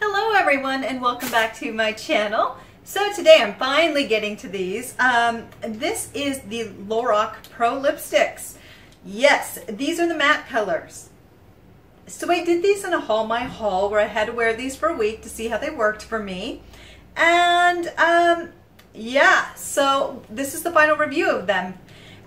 Hello everyone and welcome back to my channel. So today I'm finally getting to these. This is the Lorac Pro lipsticks. Yes, these are the matte colors. So I did these in a haul my haul where I had to wear these for a week to see how they worked for me. And yeah, so this is the final review of them.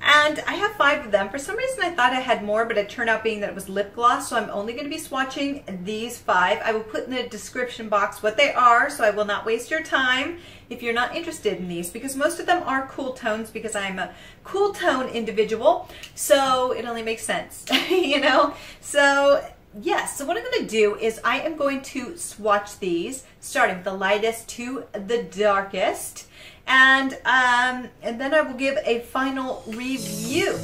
And I have 5 of them. For some reason I thought I had more, but it turned out being that it was lip gloss, so I'm only going to be swatching these 5. I will put in the description box what they are, so I will not waste your time if you're not interested in these, because most of them are cool tones because I'm a cool tone individual, so it only makes sense, you know? So yes, so what I'm going to do is I am going to swatch these, starting with the lightest to the darkest. And then I will give a final review.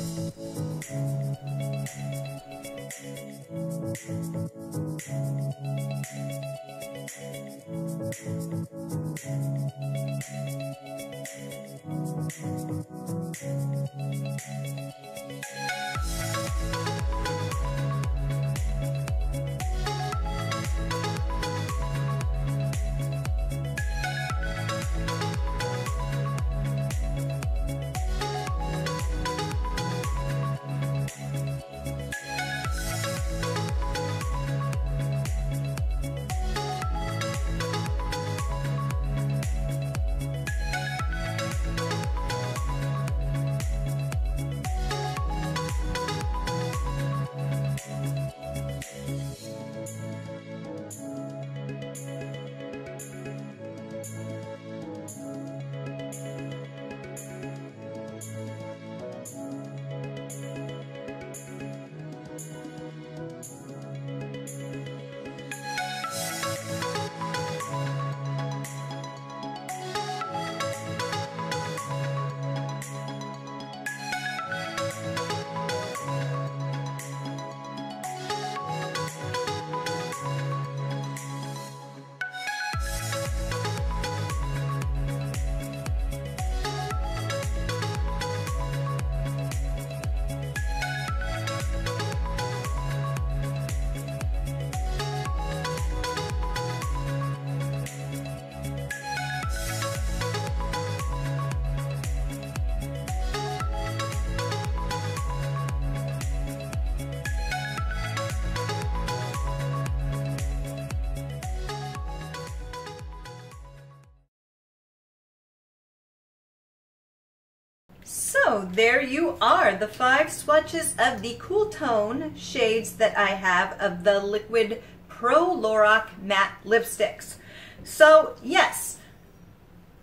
So there you are, the 5 swatches of the cool tone shades that I have of the Liquid Pro Lorac Matte Lipsticks. So yes,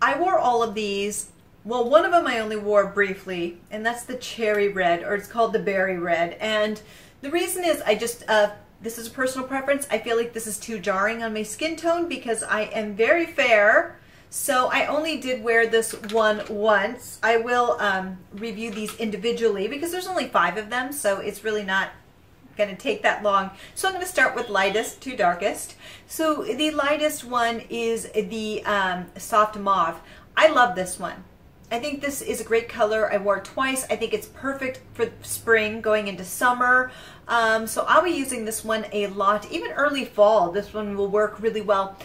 I wore all of these. Well, one of them I only wore briefly, and that's the cherry red, or it's called the berry red. And the reason is I just, this is a personal preference. I feel like this is too jarring on my skin tone because I am very fair. So I only did wear this one once. I will review these individually because there's only 5 of them, so it's really not going to take that long. So I'm going to start with lightest to darkest. So the lightest one is the soft mauve. I love this one. I think this is a great color. I wore it twice. I think it's perfect for spring going into summer. So I'll be using this one a lot. Even early fall, this one will work really well.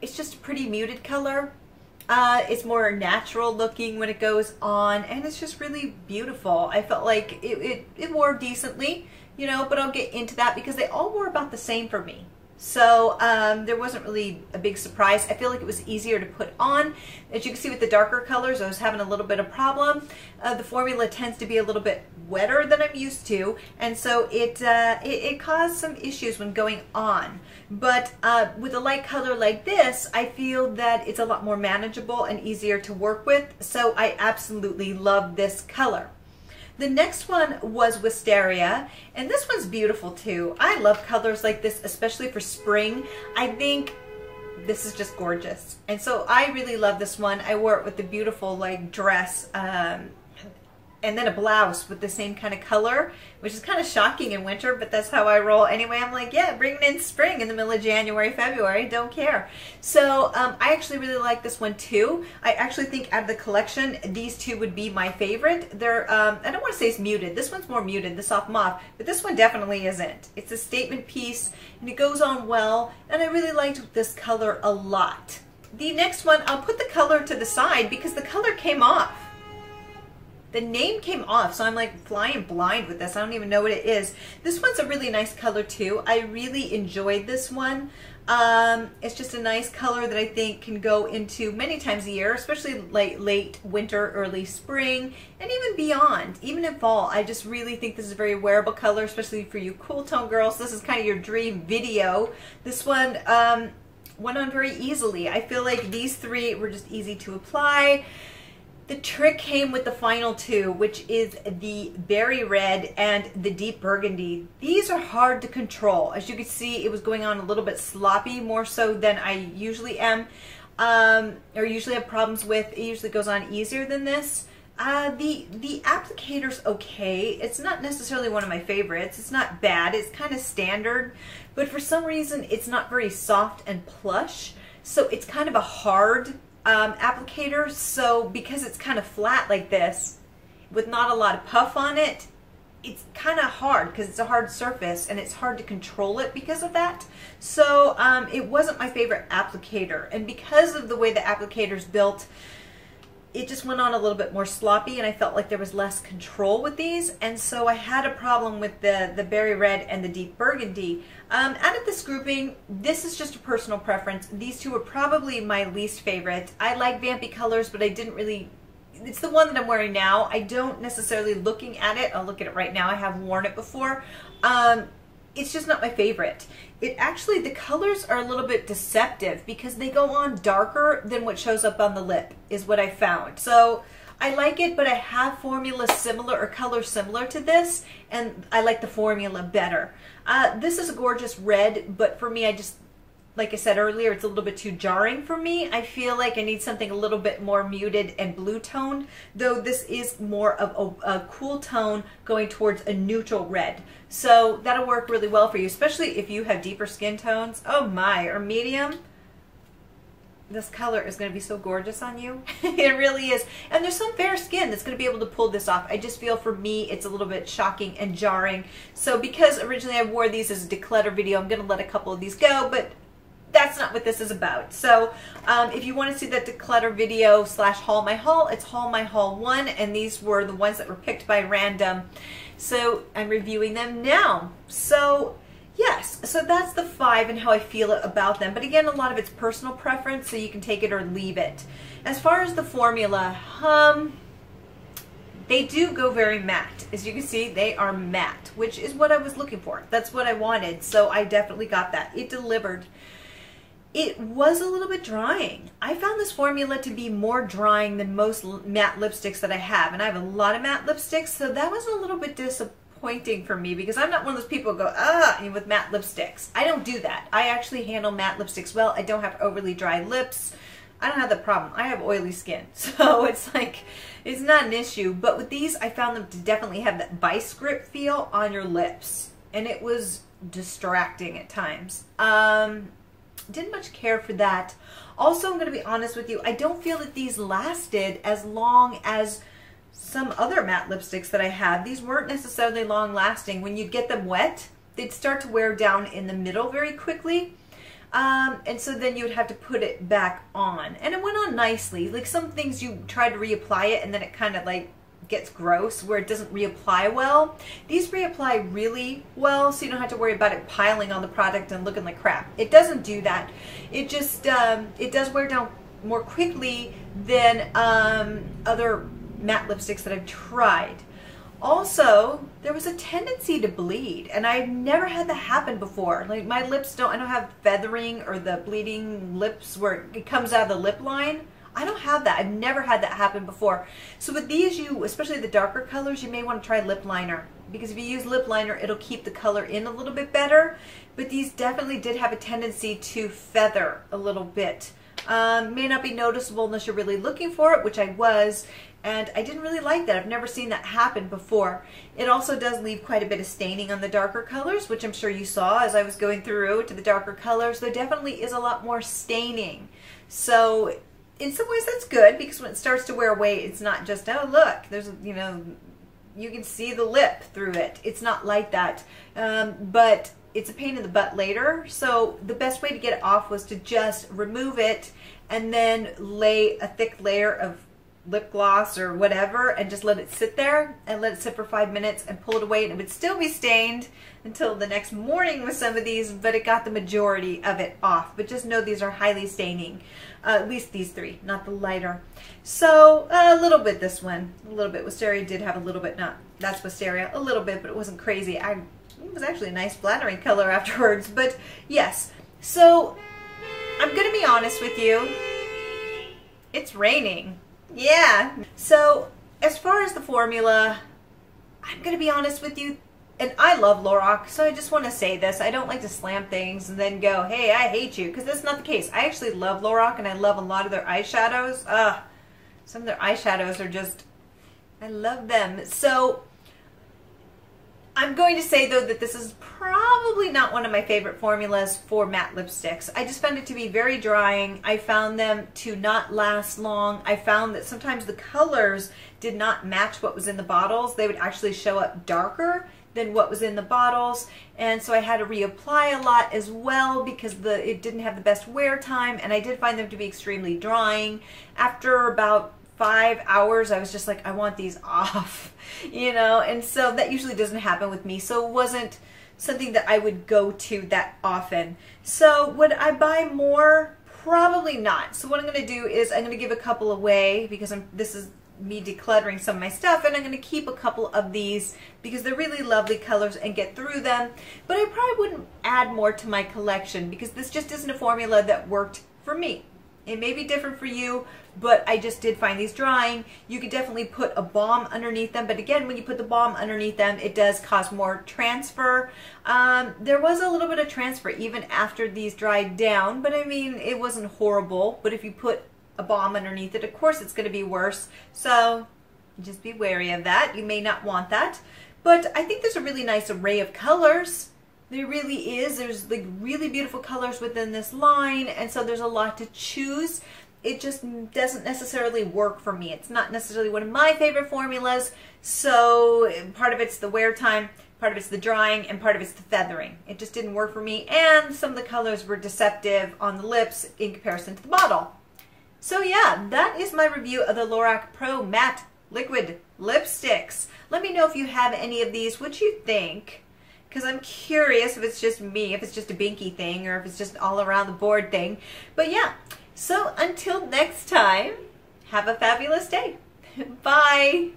It's just a pretty muted color. It's more natural looking when it goes on, and it's just really beautiful. I felt like it wore decently, you know, but I'll get into that because they all wore about the same for me. So there wasn't really a big surprise. I feel like it was easier to put on. As you can see with the darker colors, I was having a little bit of problem. The formula tends to be a little bit wetter than I'm used to, and so it caused some issues when going on. But with a light color like this, I feel that it's a lot more manageable and easier to work with, so I absolutely love this color. The next one was Wisteria, and this one's beautiful too. I love colors like this, especially for spring. I think this is just gorgeous, and so I really love this one. I wore it with the beautiful like dress. and then a blouse with the same kind of color, which is kind of shocking in winter, but that's how I roll anyway. I'm like, yeah, bring in spring in the middle of January, February, don't care. So I actually really like this one too. I actually think out of the collection, these two would be my favorite. They're, I don't want to say it's muted. This one's more muted, the soft mauve, but this one definitely isn't. It's a statement piece and it goes on well, and I really liked this color a lot. The next one, I'll put the color to the side because the color came off. The name came off, so I'm like flying blind with this. I don't even know what it is. This one's a really nice color too. I really enjoyed this one. It's just a nice color that I think can go into many times a year, especially late winter, early spring, and even beyond, even in fall. I just really think this is a very wearable color, especially for you cool tone girls. This is kind of your dream video. This one went on very easily. I feel like these three were just easy to apply. The trick came with the final two, which is the berry red and the deep burgundy. These are hard to control. As you can see, it was going on a little bit sloppy, more so than I usually am, or usually have problems with. It usually goes on easier than this. The applicator's okay. It's not necessarily one of my favorites. It's not bad. It's kind of standard, but for some reason, it's not very soft and plush. So it's kind of a hard applicator. So because it's kind of flat like this with not a lot of puff on it, it's kind of hard because it's a hard surface and it's hard to control it because of that. So it wasn't my favorite applicator, and because of the way the applicator's built, it just went on a little bit more sloppy, and I felt like there was less control with these, and so I had a problem with the berry red and the deep burgundy. Out of this grouping, this is just a personal preference. These two are probably my least favorite. I like vampy colors, but I didn't really, it's the one that I'm wearing now. I don't necessarily, looking at it, I'll look at it right now, I have worn it before. It's just not my favorite. It actually, the colors are a little bit deceptive because they go on darker than what shows up on the lip, is what I found. So I like it, but I have formulas similar or colors similar to this, and I like the formula better. This is a gorgeous red, but for me, I just, like I said earlier, it's a little bit too jarring for me. I feel like I need something a little bit more muted and blue toned, though this is more of a cool tone going towards a neutral red. So that'll work really well for you, especially if you have deeper skin tones. Oh my, or medium. This color is going to be so gorgeous on you. It really is. And there's some fair skin that's going to be able to pull this off. I just feel for me it's a little bit shocking and jarring. So because originally I wore these as a declutter video, I'm going to let a couple of these go, but that's not what this is about. So if you want to see that declutter video / haul my haul, it's haul my haul 1, and these were the ones that were picked by random. So I'm reviewing them now. So yes, so that's the 5 and how I feel about them. But again, a lot of it's personal preference, so you can take it or leave it. As far as the formula, they do go very matte. As you can see, they are matte, which is what I was looking for. That's what I wanted, so I definitely got that. It delivered. It was a little bit drying. I found this formula to be more drying than most matte lipsticks that I have, and I have a lot of matte lipsticks, so that was a little bit disappointing for me because I'm not one of those people who go, with matte lipsticks. I don't do that. I actually handle matte lipsticks well. I don't have overly dry lips. I don't have that problem. I have oily skin, so it's like, it's not an issue. But with these, I found them to definitely have that vice grip feel on your lips, and it was distracting at times. Didn't much care for that. Also, I'm going to be honest with you, I don't feel that these lasted as long as some other matte lipsticks that I have. These weren't necessarily long lasting. When you get them wet, they'd start to wear down in the middle very quickly. And so then you would have to put it back on. And it went on nicely. Like some things you try to reapply it and then it kind of like gets gross where it doesn't reapply well. These reapply really well, so you don't have to worry about it piling on the product and looking like crap. It doesn't do that. It just, it does wear down more quickly than other matte lipsticks that I've tried. Also, there was a tendency to bleed, and I've never had that happen before. Like my lips I don't have feathering or the bleeding lips where it comes out of the lip line. I don't have that. I've never had that happen before. So with these, especially the darker colors, you may want to try lip liner, because if you use lip liner, it'll keep the color in a little bit better. But these definitely did have a tendency to feather a little bit. May not be noticeable unless you're really looking for it, which I was. And I didn't really like that. I've never seen that happen before. It also does leave quite a bit of staining on the darker colors, which I'm sure you saw as I was going through to the darker colors. There definitely is a lot more staining. So in some ways that's good, because when it starts to wear away, it's not just, oh look, there's, you know, you can see the lip through it. It's not like that. But it's a pain in the butt later. So the best way to get it off was to just remove it and then lay a thick layer of lip gloss or whatever and just let it sit there and let it sit for 5 minutes and pull it away, and it would still be stained until the next morning with some of these, but it got the majority of it off. But just know these are highly staining, at least these three, not the lighter. So a little bit this one, a little bit. Wisteria did have a little bit, not that's Wisteria, a little bit, but it wasn't crazy. It was actually a nice flattering color afterwards. But yes, so I'm gonna be honest with you, it's raining. Yeah. So as far as the formula, I'm going to be honest with you, and I love Lorac, so I just want to say this. I don't like to slam things and then go, hey, I hate you, because that's not the case. I actually love Lorac, and I love a lot of their eyeshadows. Some of their eyeshadows are just, I love them. So I'm going to say, though, that this is probably not one of my favorite formulas for matte lipsticks. I just found it to be very drying. I found them to not last long. I found that sometimes the colors did not match what was in the bottles. They would actually show up darker than what was in the bottles, and so I had to reapply a lot as well because it didn't have the best wear time, and I did find them to be extremely drying. After about 5 hours, I was just like, I want these off, you know, and so that usually doesn't happen with me. So it wasn't something that I would go to that often. So would I buy more? Probably not. So what I'm going to do is I'm going to give a couple away, because this is me decluttering some of my stuff, and I'm going to keep a couple of these because they're really lovely colors and get through them. But I probably wouldn't add more to my collection because this just isn't a formula that worked for me. It may be different for you, but I just did find these drying. You could definitely put a balm underneath them, but again, when you put the balm underneath them, it does cause more transfer. There was a little bit of transfer even after these dried down, but I mean, it wasn't horrible. But if you put a balm underneath it, of course it's going to be worse. So just be wary of that. You may not want that. But I think there's a really nice array of colors. There really is. There's like really beautiful colors within this line, and so there's a lot to choose. It just doesn't necessarily work for me. It's not necessarily one of my favorite formulas, so part of it's the wear time, part of it's the drying, and part of it's the feathering. It just didn't work for me, and some of the colors were deceptive on the lips in comparison to the bottle. So yeah, that is my review of the Lorac Pro Matte Liquid Lipsticks. Let me know if you have any of these, what you think. Because I'm curious if it's just me, if it's just a binky thing, or if it's just all around the board thing. But yeah, so until next time, have a fabulous day. Bye.